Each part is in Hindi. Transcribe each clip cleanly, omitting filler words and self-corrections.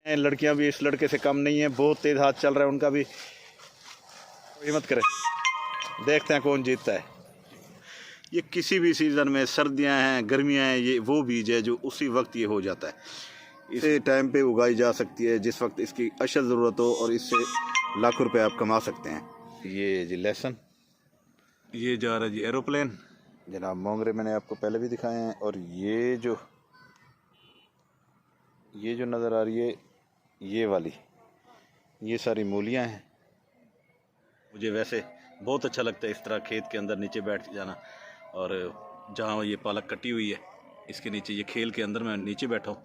लड़कियां भी इस लड़के से कम नहीं है, बहुत तेज हाथ चल रहा है उनका भी। हिम्मत करें, देखते हैं कौन जीतता है। ये किसी भी सीज़न में, सर्दियां हैं गर्मियां हैं, ये वो बीज है जो उसी वक्त ये हो जाता है। इसे टाइम पे उगाई जा सकती है जिस वक्त इसकी अशद ज़रूरत हो, और इससे लाखों रुपए आप कमा सकते हैं। ये जी लहसुन, ये जा रहा है जी एरोप्लेन जनाब। मोंगरे मैंने आपको पहले भी दिखाए हैं। और ये जो नज़र आ रही है, ये वाली, ये सारी मूलियां हैं। मुझे वैसे बहुत अच्छा लगता है इस तरह खेत के अंदर नीचे बैठ जाना, और जहाँ ये पालक कटी हुई है इसके नीचे, ये खेल के अंदर मैं नीचे बैठा हूँ।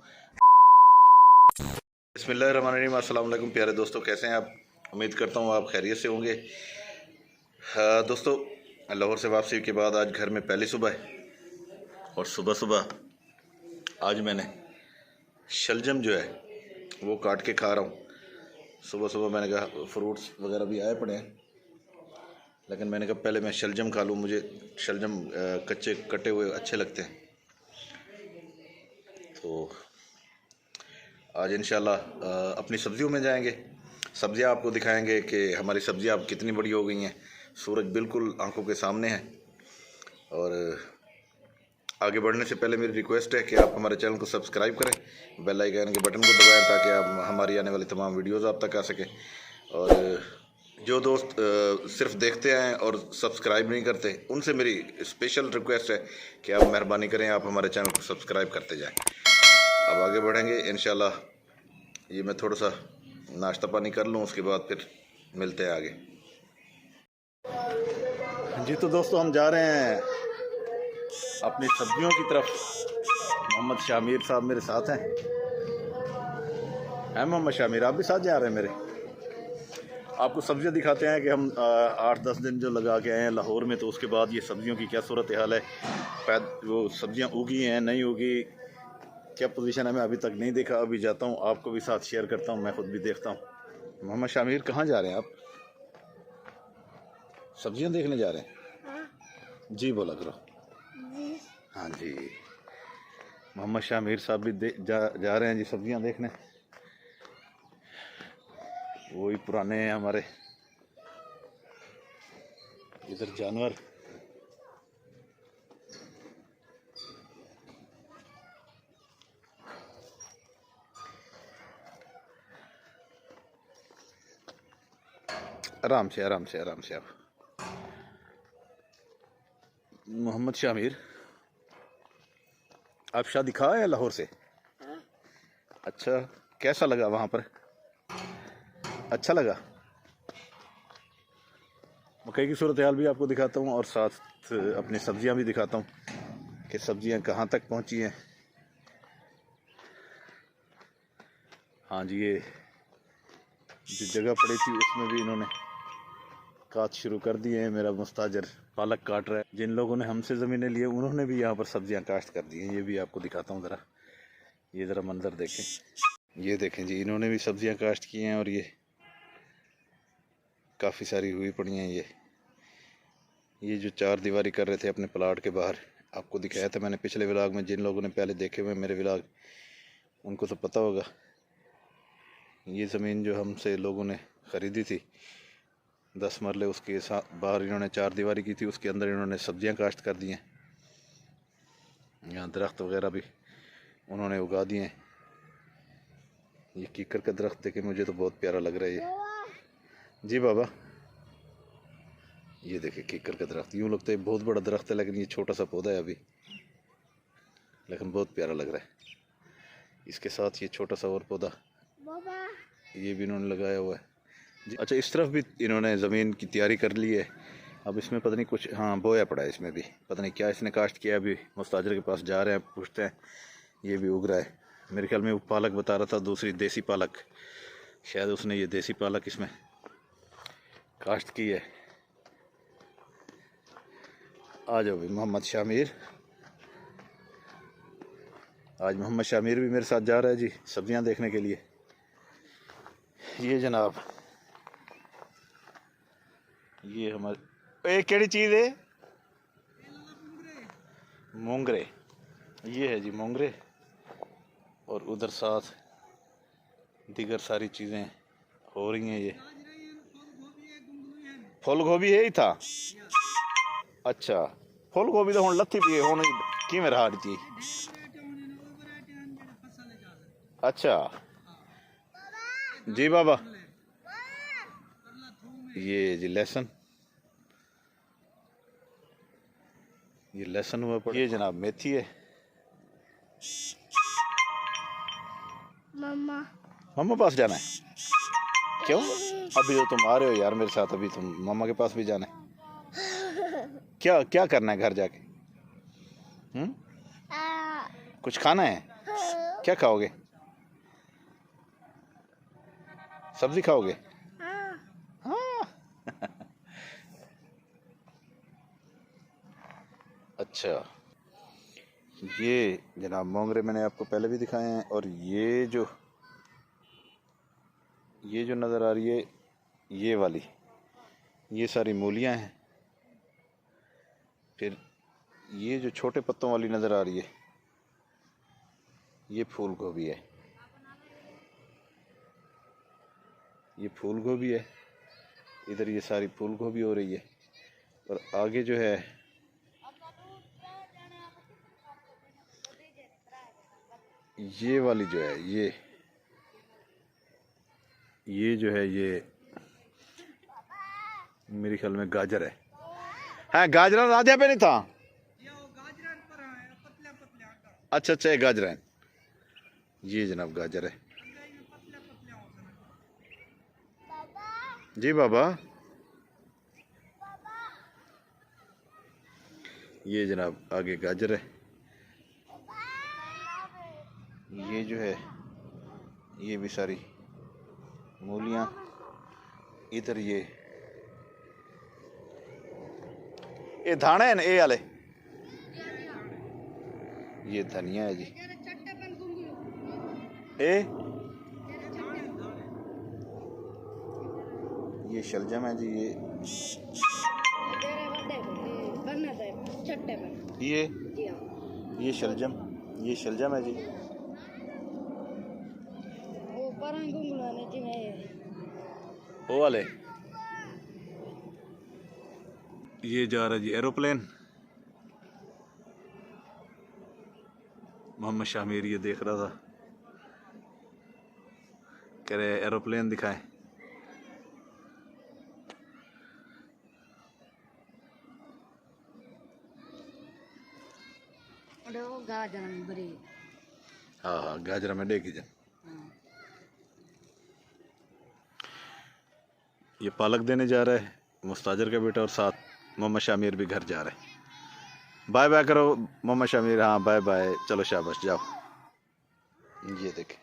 बिस्मिल्लाहिर्रहमानिर्रहीम। अस्सलाम वालेकुम प्यारे दोस्तों, कैसे हैं आप? उम्मीद करता हूँ आप खैरियत से होंगे। हाँ दोस्तों, लाहौर से वापसी के बाद आज घर में पहली सुबह है, और सुबह सुबह आज मैंने शलजम जो है वो काट के खा रहा हूँ। सुबह सुबह मैंने कहा फ्रूट्स वगैरह भी आए पड़े हैं, लेकिन मैंने कहा पहले मैं शलजम खा लूँ। मुझे शलजम कच्चे कटे हुए अच्छे लगते हैं। तो आज इंशाल्लाह अपनी सब्जियों में जाएंगे। सब्जियां आपको दिखाएंगे कि हमारी सब्जियां अब कितनी बड़ी हो गई हैं। सूरज बिल्कुल आंखों के सामने है। और आगे बढ़ने से पहले मेरी रिक्वेस्ट है कि आप हमारे चैनल को सब्सक्राइब करें, बेल आइकन के बटन को दबाएं, ताकि आप हमारी आने वाली तमाम वीडियोज़ आप तक आ सकें। और जो दोस्त सिर्फ देखते हैं और सब्सक्राइब नहीं करते, उनसे मेरी स्पेशल रिक्वेस्ट है कि आप मेहरबानी करें, आप हमारे चैनल को सब्सक्राइब करते जाएं। अब आगे बढ़ेंगे इंशाल्लाह। ये मैं थोड़ा सा नाश्ता पानी कर लूँ, उसके बाद फिर मिलते हैं आगे। जी तो दोस्तों, हम जा रहे हैं अपनी सब्जियों की तरफ। मोहम्मद शामिर साहब मेरे साथ हैं। मोहम्मद शामिर, आप भी साथ जा रहे हैं मेरे? आपको सब्जियां दिखाते हैं कि हम 8-10 दिन जो लगा के आए हैं लाहौर में, तो उसके बाद ये सब्जियों की क्या सूरत हाल है। वो सब्जियां उगी हैं नहीं उगी, क्या पोजीशन है, मैं अभी तक नहीं देखा। अभी जाता हूं, आपको भी साथ शेयर करता हूं, मैं खुद भी देखता हूं। मोहम्मद शामिर, कहाँ जा रहे हैं आप? सब्जियां देखने जा रहे हैं? हाँ? जी बोला करो जी। हाँ जी, मोहम्मद शामिर साहब भी जा रहे हैं जी सब्जियां देखने। वही पुराने हैं हमारे इधर जानवर। आराम से आराम से आराम से। आप मोहम्मद शामिर, आप शादी खा है लाहौर से? अच्छा, कैसा लगा वहाँ पर? अच्छा लगा? मकई की सूरत हाल भी आपको दिखाता हूँ, और साथ अपनी सब्जियाँ भी दिखाता हूँ कि सब्जियाँ कहाँ तक पहुँची हैं। हाँ जी, ये जो जगह पड़ी थी उसमें भी इन्होंने काट शुरू कर दिए हैं। मेरा मुस्ताजर पालक काट रहा है। जिन लोगों ने हमसे ज़मीनें लिए उन्होंने भी यहाँ पर सब्जियाँ काश्त कर दी हैं। ये भी आपको दिखाता हूँ ज़रा, ये ज़रा मंजर देखें। ये देखें जी, इन्होंने भी सब्जियाँ काश्त की हैं, और ये काफ़ी सारी हुई पड़ी हैं। ये जो चार दीवारी कर रहे थे अपने प्लाट के बाहर, आपको दिखाया था मैंने पिछले व्लॉग में। जिन लोगों ने पहले देखे हुए मेरे व्लॉग, उनको तो पता होगा। ये ज़मीन जो हमसे लोगों ने ख़रीदी थी 10 मरले, उसके बाहर इन्होंने चार दीवारी की थी, उसके अंदर इन्होंने सब्जियां काश्त कर दी हैं। यहाँ दरख्त वगैरह भी उन्होंने उगा दिए हैं। ये कीकर का दरख्त देखे, मुझे तो बहुत प्यारा लग रहा है ये। जी बाबा, ये देखे कीकर का दरख्त। यूँ लगता है बहुत बड़ा दरख्त है, लेकिन ये छोटा सा पौधा है अभी, लेकिन बहुत प्यारा लग रहा है। इसके साथ ये छोटा सा और पौधा ये भी इन्होंने लगाया हुआ है। अच्छा, इस तरफ भी इन्होंने ज़मीन की तैयारी कर ली है। अब इसमें पता नहीं कुछ, हाँ, बोया पड़ा है इसमें भी, पता नहीं क्या इसने काश्त किया। अभी मुस्ताजर के पास जा रहे हैं, पूछते हैं। ये भी उग रहा है। मेरे ख्याल में वो पालक बता रहा था, दूसरी देसी पालक, शायद उसने ये देसी पालक इसमें काश्त की है। आ जाओ भाई मोहम्मद शामिर। आज मोहम्मद शामिर भी मेरे साथ जा रहा है जी सब्जियां देखने के लिए। ये जनाब, ये हमारे केड़ी चीज़ है? मोंगरे। ये है जी मोंगरे, और उधर साथ दीगर सारी चीज़ें हो रही हैं। ये फुल गोभी है ही था। अच्छा, फुल गोभी तो हुण लत्थी पई है, हुण किवें रहा दी? अच्छा जी बाबा। ये जी लहसुन, ये लहसुन हुआ पड़ा। ये जनाब मेथी है। मम्मा पास जाना है? क्यों? अभी तो तुम आ रहे हो यार मेरे साथ, अभी तुम मम्मा के पास भी जाना है। क्या क्या करना है घर जाके? कुछ खाना है? क्या खाओगे? सब्जी खाओगे? हाँ। अच्छा, ये जनाब मोंगरे मैंने आपको पहले भी दिखाए हैं। और ये जो नज़र आ रही है, ये वाली, ये सारी मूलियां हैं। फिर ये जो छोटे पत्तों वाली नज़र आ रही है, ये फूल गोभी है। ये फूल गोभी है, इधर ये सारी फूल गोभी हो रही है। और आगे जो है ये वाली जो है, ये जो है, ये मेरे ख्याल में गाजर है। हाँ, गाजर राजा पे नहीं था। अच्छा अच्छा, गाजर है। ये जनाब गाजर है। जी बाबा। ये जनाब आगे गाजर है। ये जो है, ये भी सारी मूलियां। इधर ये धाने हैं ये वाले, ये धनिया है जी। ये शलजम है जी। ये शलजम है जी। वो वाले, ये जा रहा है जी एरोप्लेन। मोहम्मद शामिर ये देख रहा था, कह रहे एरोप्लेन दिखाएं। हाँ, गाजर में डेगी जा। ये पालक देने जा रहा है मुस्ताजर का बेटा, और साथ मोहम्मद शामिर भी घर जा रहा है। बाय बाय करो मोहम्मद शामिर। हाँ बाय बाय, चलो शाबाश जाओ। ये देखे,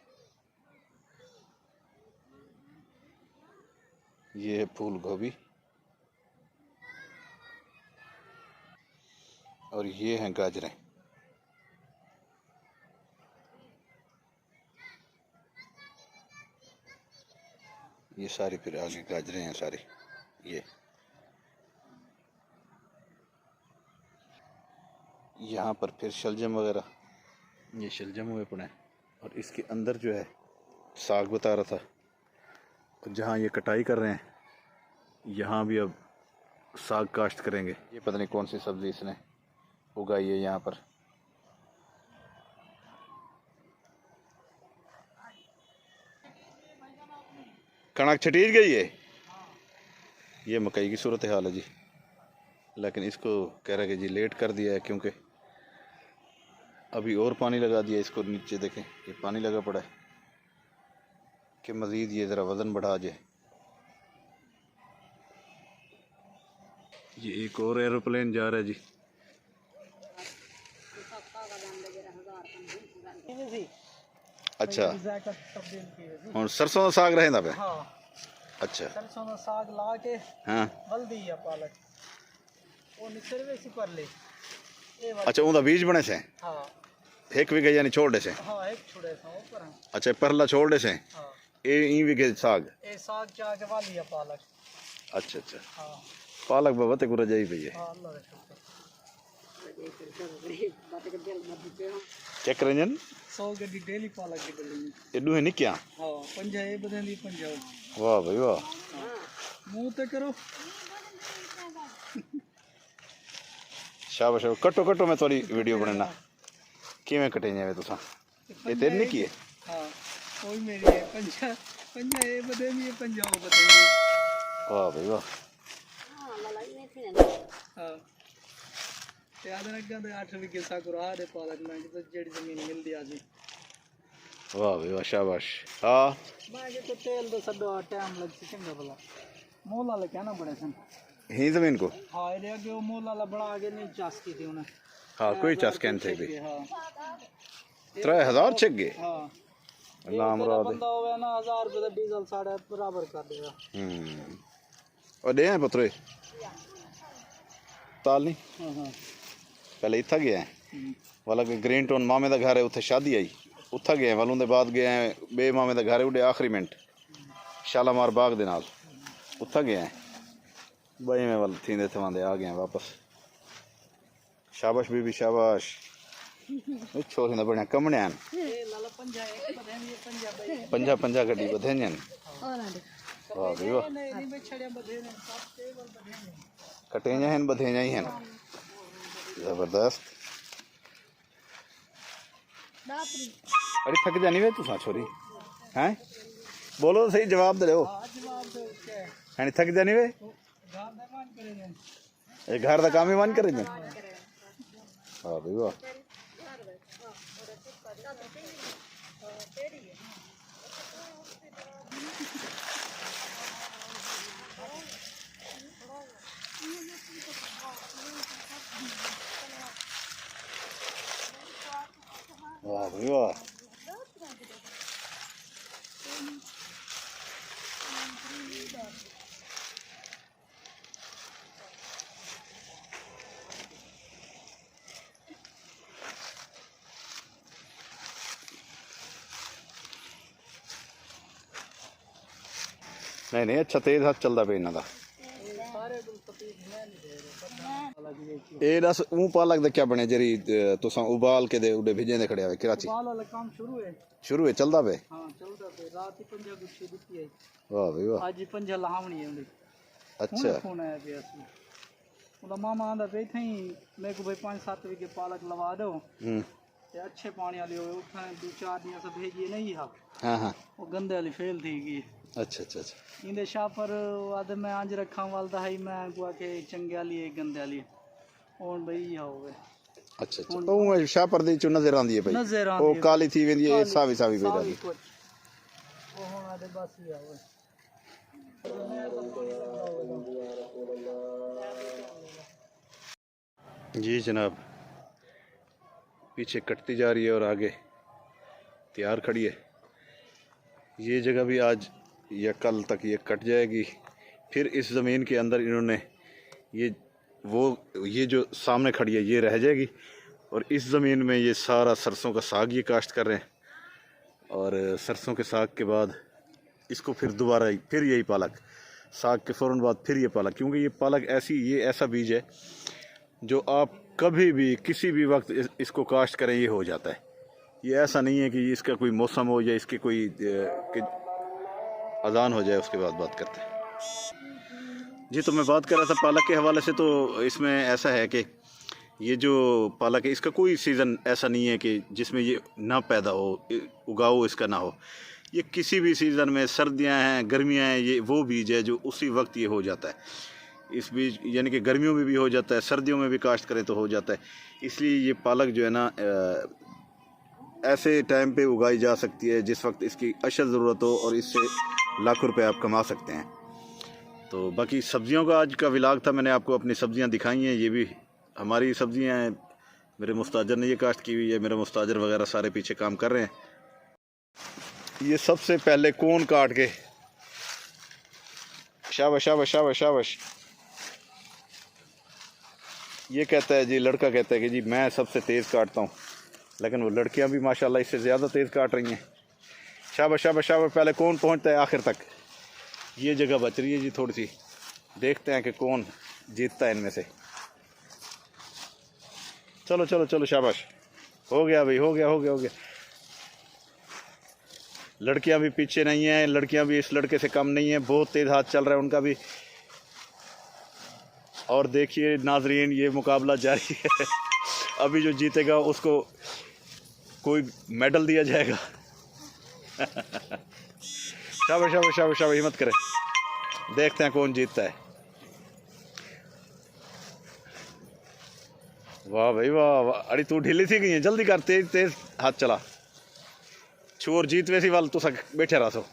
ये है फूल गोभी, और ये हैं गाजरें। ये सारी फिर आगे गाजरें हैं सारी। ये यहाँ पर फिर शलजम वगैरह, ये शलजम हुए पड़े हैं। और इसके अंदर जो है साग बता रहा था, जहाँ ये कटाई कर रहे हैं यहाँ भी अब साग काश्त करेंगे। ये पता नहीं कौन सी सब्ज़ी इसने उगाई है यहाँ पर। कणक छटीज गई है। ये मकई की सूरत हाल है जी, लेकिन इसको कह रहा है कि जी लेट कर दिया है, क्योंकि अभी और पानी लगा दिया इसको। नीचे देखें, ये पानी लगा पड़ा है कि मज़ीद ये ज़रा वज़न बढ़ा जाए। ये एक और एरोप्लेन जा रहा है जी। अच्छा, और सरसों का साग रहेंदा पे। हाँ। अच्छा, सरसों का साग ला के, हाँ, हल्दी या पालक वो निचरवे सी पर ले। अच्छा, उनका बीज बने से। हाँ, एक भी यानी छोड़ से। हाँ, एक छोड़े से ऊपर। अच्छा, पहला छोड़ से। हाँ, ए भी साग, ए साग क्या के वाली या पालक। अच्छा अच्छा, हाँ, पालक बाबा ते गुरा जाई पई है। हां, अल्लाह का शुक्र। चेक रंजन 100 गड्डी डेली पालक की बदलनी। एडू है नहीं क्या? हाँ पंजा ये बदलनी पंजा। वाह भाई वाह। मुंह तो करो। शाबाश कटो कटो मैं थोड़ी वीडियो बनाना किवें कटे जावे तुसा ये तेरे नहीं किए। हाँ कोई मेरी है पंजा पंजा ये बदलनी है पंजा वो बदलनी। वाह भाई वाह। हाँ याद रखा तो 8 विके साकुरा दे पालक में तो जेडी जमीन मिल दी आज। वाह भाई वाह शाबाश। हाँ मैं तो तेल तो सब टाइम लग चंगा भला मोला ले क्या ना बड़े सन ही जमीन को। हाँ ये आगे वो मोला ला बड़ा आगे नहीं चास की थी उन्हें। हाँ कोई चस्कन थे भी। हाँ 3000 चक गए। हाँ नाम रा दे बंदा होवे ना 1000 रुपए का डीजल साढ़े बराबर कर देगा। और दे हैं पुत्रे ताल नहीं। हाँ हाँ पहले इतना गया है वाला के ग्रीन टाउन मामे का घर है उत्थे शादी आई उत्था गए वालों दे बाद गए हैं बे मामे का घर है उड़े आखिरी मिनट शालामार बाग दे नाल उत्था गए हैं भाई मैं वाल थी थे आ गए हैं वापस। शाबाश बीबी शाबाश छोरी ने बढ़िया कमने पंजा पंजा गड्डी बधे वाह भाई वाह कटे हैं बधे ही हैं जबरदस्त। अरे थक जानी वे तुसा छोरी हैं बोलो तो सही जवाब दे रहे हो हैं थक जानी वे घर का काम ही मन करे वाह भाई वाह। वाह भाई वाह। नहीं नहीं अच्छा तेज हाथ चलता पे इन्हों का ये दस ऊं पालक दा क्या बने जरी तुसा उबाल के दे उडे भिजे दे खड़े हुए कराची वाला काम शुरू है चलदा पे। हां चलदा पे रात ही पंजा गुच्छे दित्ती है। वाह भाई वाह आज ही पंजा लावणी है उंदी। अच्छा फोन आया पे असली उदा मामा आंदा पे थई मेरे को भाई 5-7 विके पालक लवा दो ते अच्छे पानी वाली हो उठा 2-4 दिन से भेजिए नहीं हा। हां हां वो गंदे वाली फेल थी गई। अच्छा अच्छा अच्छा इंदे शापर आदे मैं आज रखा वालदा है मैं गुआ के चंगे वाली गंदे वाली और भाई होवे। अच्छा अच्छा ओ शापर दी चो नजर आंदी है भाई नजर ओ काली थी वेंदी है सावी सावी पैदा दी ओ हुन आदे बस ही आवे। जी जनाब पीछे कटती जा रही है और आगे तैयार खड़ी है। ये जगह भी आज या कल तक ये कट जाएगी फिर इस ज़मीन के अंदर इन्होंने ये जो सामने खड़ी है ये रह जाएगी और इस ज़मीन में ये सारा सरसों का साग ये काश्त कर रहे हैं और सरसों के साग के बाद इसको फिर दोबारा फिर यही पालक साग के फ़ौरन बाद फिर ये पालक क्योंकि ये पालक ये ऐसा बीज है जो आप कभी भी किसी भी वक्त इसको काश्त करें ये हो जाता है। ये ऐसा नहीं है कि इसका कोई मौसम हो या इसके कोई अजान हो जाए उसके बाद बात करते हैं। जी तो मैं बात कर रहा था पालक के हवाले से। तो इसमें ऐसा है कि ये जो पालक है इसका कोई सीज़न ऐसा नहीं है कि जिसमें ये ना पैदा हो उगाओ इसका ना हो। ये किसी भी सीज़न में सर्दियां हैं गर्मियां हैं ये वो बीज है जो उसी वक्त ये हो जाता है। इस बीज यानी कि गर्मियों में भी हो जाता है सर्दियों में भी काश्त करें तो हो जाता है। इसलिए ये पालक जो है ना ऐसे टाइम पे उगाई जा सकती है जिस वक्त इसकी अशद ज़रूरत हो और इससे लाखों रुपए आप कमा सकते हैं। तो बाकी सब्ज़ियों का आज का विलाग था मैंने आपको अपनी सब्ज़ियां दिखाई हैं। ये भी हमारी सब्ज़ियां हैं मेरे मुस्ताजर ने ये काश्त की हुई है। मेरे मुस्ताजर वगैरह सारे पीछे काम कर रहे हैं। ये सबसे पहले कोन काट के शाबाश शाबाश शाबाश शाबाश ये कहता है जी लड़का कहता है कि जी मैं सबसे तेज़ काटता हूँ लेकिन वो लड़कियाँ भी माशाल्लाह इससे ज़्यादा तेज़ काट रही हैं। शाबाश शाबाश शाबाश पहले कौन पहुँचता है आखिर तक। ये जगह बच रही है जी थोड़ी सी देखते हैं कि कौन जीतता है इनमें से। चलो चलो चलो शाबाश हो गया भाई हो गया हो गया हो गया लड़कियां भी पीछे नहीं हैं, लड़कियां भी इस लड़के से कम नहीं हैं, बहुत तेज़ हाथ चल रहा है उनका भी। और देखिए नाजरीन, ये मुकाबला जारी है। अभी जो जीतेगा उसको कोई मेडल दिया जाएगा। शाबाश शाबाश शाबाश शाबाश, हिम्मत करें, देखते हैं कौन जीतता है। वाह भाई वाह वाह, अरे तू ढीली थी गई है, जल्दी कर, तेज तेज हाथ चला। छोर जीत वैसी वाल तो बैठे रहा सो।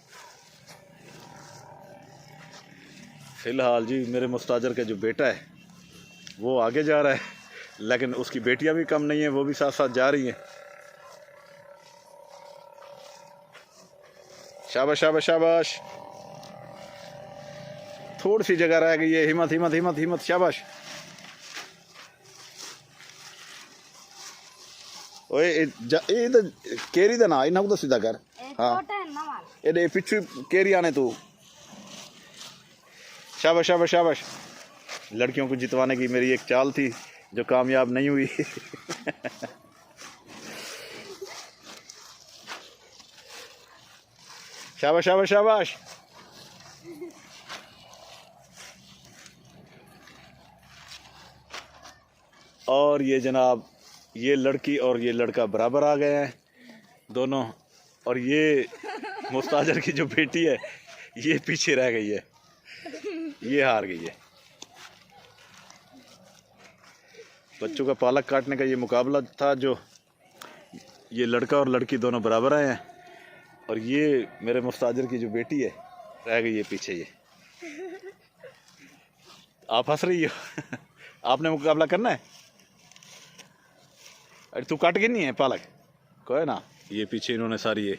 फिलहाल जी मेरे मुस्ताजर का जो बेटा है वो आगे जा रहा है, लेकिन उसकी बेटियां भी कम नहीं है, वो भी साथ साथ जा रही हैं। शाबाश शाबाश शाबाश, थोड़ी सी जगह रह गई है, हिम्मत हिम्मत हिम्मत हिम्मत, शाबाश। ओए ये तो केरी दा ना इना को तो सीधा कर। हाँ ये पिछू केरी आने तू। शाबाश शाबाश शाबाश, लड़कियों को जितवाने की मेरी एक चाल थी जो कामयाब नहीं हुई। शाबाश शाबाश शाबाश। और ये जनाब, ये लड़की और ये लड़का बराबर आ गए हैं दोनों, और ये मुस्ताजर की जो बेटी है ये पीछे रह गई है, ये हार गई है। बच्चों का पालक काटने का ये मुकाबला था, जो ये लड़का और लड़की दोनों बराबर आए हैं, और ये मेरे मुस्ताजर की जो बेटी है रह गई है पीछे। ये आप हंस रही हो। आपने मुकाबला करना है। अरे तू काट के नहीं है पालक को है ना, ये पीछे इन्होंने सारी ये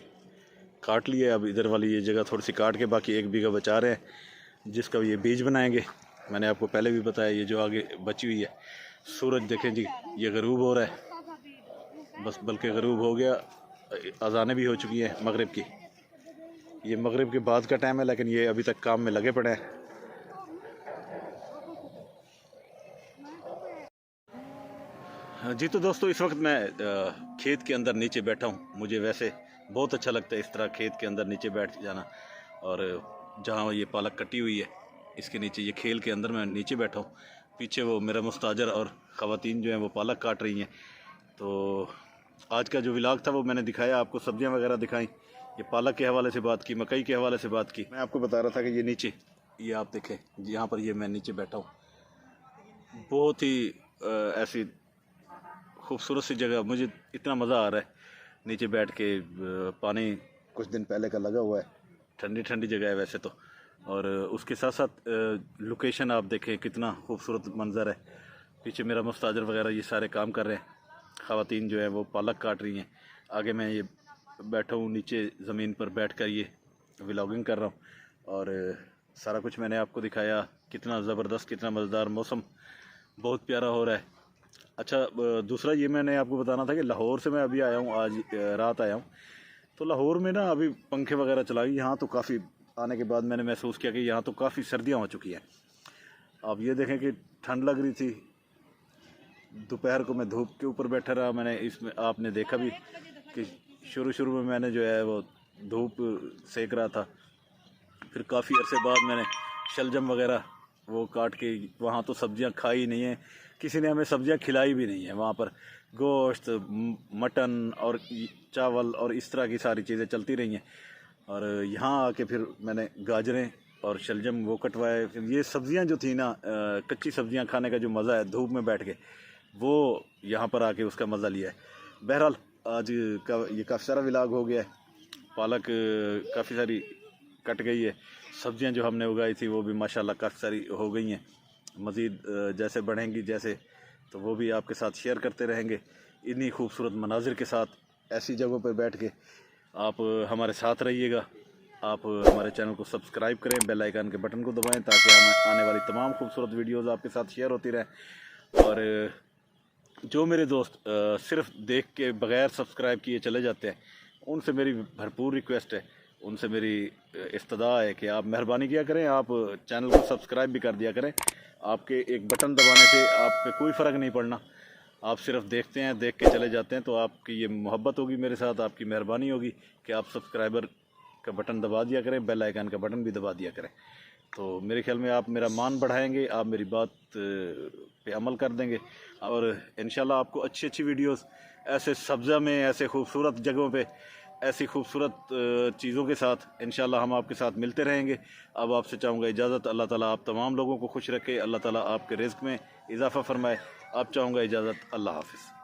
काट ली है। अब इधर वाली ये जगह थोड़ी सी काट के बाकी 1 बीघा बचा रहे हैं, जिसका ये बीज बनाएंगे। मैंने आपको पहले भी बताया, ये जो आगे बची हुई है। सूरज देखें जी, ये गरूब हो रहा है, बस बल्कि गरूब हो गया, अजानें भी हो चुकी हैं मगरिब की। ये मगरिब के बाद का टाइम है, लेकिन ये अभी तक काम में लगे पड़े हैं। जी तो दोस्तों, इस वक्त मैं खेत के अंदर नीचे बैठा हूँ। मुझे वैसे बहुत अच्छा लगता है इस तरह खेत के अंदर नीचे बैठ जाना, और जहाँ ये पालक कटी हुई है इसके नीचे, ये खेल के अंदर मैं नीचे बैठा हूँ। पीछे वो मेरा मुस्ताजर और ख़वातीन जो हैं वो पालक काट रही हैं। तो आज का जो व्लॉग था वो मैंने दिखाया आपको, सब्जियां वगैरह दिखाई, ये पालक के हवाले से बात की, मकई के हवाले से बात की। मैं आपको बता रहा था कि ये नीचे, ये आप देखें यहाँ पर, ये मैं नीचे बैठा हूँ। बहुत ही ऐसी खूबसूरत सी जगह, मुझे इतना मज़ा आ रहा है नीचे बैठ के। पानी कुछ दिन पहले का लगा हुआ है, ठंडी ठंडी जगह है वैसे तो, और उसके साथ साथ लोकेशन आप देखें, कितना खूबसूरत मंज़र है। पीछे मेरा मुस्ताजर वगैरह ये सारे काम कर रहे हैं, ख़वातीन जो है वो पालक काट रही हैं। आगे मैं ये बैठा हूँ नीचे ज़मीन पर बैठ कर ये व्लॉगिंग कर रहा हूँ, और सारा कुछ मैंने आपको दिखाया। कितना ज़बरदस्त, कितना मज़ेदार मौसम, बहुत प्यारा हो रहा है। अच्छा, दूसरा ये मैंने आपको बताना था कि लाहौर से मैं अभी आया हूँ, आज रात आया हूँ। तो लाहौर में ना अभी पंखे वगैरह चलाई, यहाँ तो काफ़ी, आने के बाद मैंने महसूस किया कि यहाँ तो काफ़ी सर्दियाँ हो चुकी हैं। अब ये देखें कि ठंड लग रही थी, दोपहर को मैं धूप के ऊपर बैठा रहा। मैंने इसमें आपने देखा भी कि शुरू में मैंने जो है वो धूप सेक रहा था, फिर काफ़ी अरसे बाद मैंने शलजम वगैरह वो काट के, वहाँ तो सब्जियाँ खाई नहीं है, किसी ने हमें सब्जियाँ खिलाई भी नहीं है। वहाँ पर गोश्त, मटन और चावल और इस तरह की सारी चीज़ें चलती रही हैं। और यहाँ आके फिर मैंने गाजरें और शलजम वो कटवाए। फिर ये सब्जियाँ जो थी ना, कच्ची सब्जियाँ खाने का जो मज़ा है धूप में बैठ के, वो यहाँ पर आके उसका मज़ा लिया है। बहरहाल आज का ये काफ़ी सारा व्लॉग हो गया है। पालक काफ़ी सारी कट गई है, सब्जियां जो हमने उगाई थी वो भी माशाल्लाह काफ़ी सारी हो गई हैं। मज़ीद जैसे बढ़ेंगी जैसे, तो वो भी आपके साथ शेयर करते रहेंगे। इन्हीं खूबसूरत मनाजिर के साथ ऐसी जगहों पर बैठ के आप हमारे साथ रहिएगा। आप हमारे चैनल को सब्सक्राइब करें, बेल आइकन के बटन को दबाएं, ताकि हमें आने वाली तमाम खूबसूरत वीडियोज़ आपके साथ शेयर होती रहें। और जो मेरे दोस्त सिर्फ देख के बग़ैर सब्सक्राइब किए चले जाते हैं, उनसे मेरी भरपूर रिक्वेस्ट है, उनसे मेरी इस्तदा है कि आप मेहरबानी किया करें, आप चैनल को सब्सक्राइब भी कर दिया करें। आपके एक बटन दबाने से आप पे कोई फ़र्क नहीं पड़ना, आप सिर्फ देखते हैं, देख के चले जाते हैं। तो आपकी ये मोहब्बत होगी मेरे साथ, आपकी मेहरबानी होगी कि आप सब्सक्राइबर का बटन दबा दिया करें, बेल आइकन का बटन भी दबा दिया करें। तो मेरे ख्याल में आप मेरा मान बढ़ाएंगे, आप मेरी बात पे अमल कर देंगे और इंशाल्लाह आपको अच्छी अच्छी वीडियोस ऐसे सब्ज़ा में, ऐसे खूबसूरत जगहों पे, ऐसी खूबसूरत चीज़ों के साथ इंशाल्लाह हम आपके साथ मिलते रहेंगे। अब आपसे चाहूँगा इजाज़त। अल्लाह ताला आप तमाम लोगों को खुश रखे, अल्लाह ताला आपके रिज़्क़ में इजाफ़ा फरमाए। आप चाहूँगा इजाज़त। अल्लाह हाफ़िज़।